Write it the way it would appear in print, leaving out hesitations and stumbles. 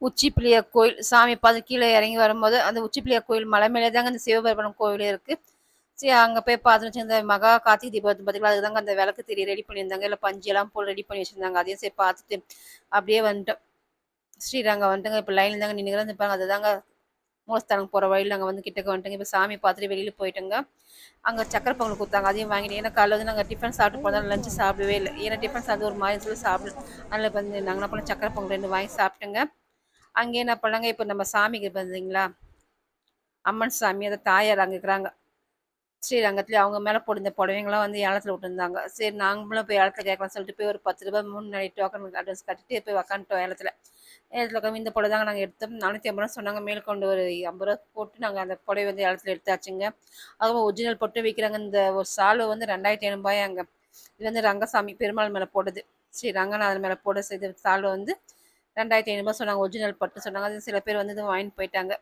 உச்சி பிள்ளையார் கோயில் சாமி பார்த்து கீழே இறங்கி வரும்போது அந்த உச்சி பிள்ளையார் கோயில் மலை மேலே தாங்க அந்த சிவபெருமான் கோவில் இருக்கு. சரி அங்கே போய் பார்த்து வச்சு இந்த மகா கார்த்திகை தீபத்தை பார்த்தீங்களா, அதுதாங்க அந்த விளக்கு திரி ரெடி பண்ணியிருந்தாங்க, இல்லை பஞ்செல்லாம் போல் ரெடி பண்ணி வச்சிருந்தாங்க. அதையும் சரி பார்த்துட்டு அப்படியே வந்துட்டோம். ஸ்ரீரங்கம் வந்துட்டுங்க. இப்போ லைனில் தாங்க நின்றுதான் இருப்பாங்க. அதுதாங்க மூலஸ்தானம் போகிற வழியில் நாங்கள் வந்து கிட்டக்க வந்துட்டுங்க. இப்போ சாமி பார்த்துட்டு வெளியில் போயிட்டோங்க. அங்கே சக்கரை பொங்கல் கொடுத்தாங்க, அதையும் வாங்கிட்டு. ஏன்னா காலையில் வந்து நாங்கள் டிஃபன் சாப்பிட்டு போனால் லஞ்சு சாப்பிடவே இல்லை. ஏன்னா டிஃபன் சாப்பிட்டு ஒரு மாதிரி சொல்லி சாப்பிடு. அதில் வந்து நாங்கள் என்ன பண்ணோம், சக்கரை பொங்கல் 2 வாங்கி சாப்பிட்டுங்க. அங்கே என்ன பண்ணாங்க, இப்போ நம்ம சாமிக்கு பார்த்தீங்களா அம்மன் சாமி, அதை தாயார் அங்கே இருக்கிறாங்க ஸ்ரீரங்கத்துலேயே. அவங்க மேலே போட்டு இந்த புடவைங்களாம் வந்து ஏலத்தில் விட்டுருந்தாங்க. சரி நாங்களும் போய் ஏலத்தில் கேட்கலாம்னு சொல்லிட்டு போய் ஒரு 10 ரூபாய் முன்னாடி டோக்கன் அட்வான்ஸ் கட்டிட்டு போய் உக்காந்துட்டோம் ஏலத்தில். ஏலத்தில் உட்காந்து இந்த புடவை தாங்க நாங்கள் எடுத்தோம். 450 ரூபா சொன்னாங்க. மேற்கொண்டு ஒரு 50 ரூபா போட்டு நாங்கள் அந்த புடவை வந்து ஏலத்தில் எடுத்தாச்சுங்க. அதுவும் ஒரிஜினல் பொட்டு விற்கிறாங்க. இந்த ஒரு சாலு வந்து 2500 அங்கே. இது வந்து ரங்கசாமி பெருமாள் மேலே போடுது, ஸ்ரீ ரங்கநாதன் மேலே போட செய்த சாலு வந்து 2500 சொன்னாங்க. ஒரிஜினல் பட்டு சொன்னாங்க. அது சில பேர் வந்து இது வாங்கிட்டு போயிட்டாங்க.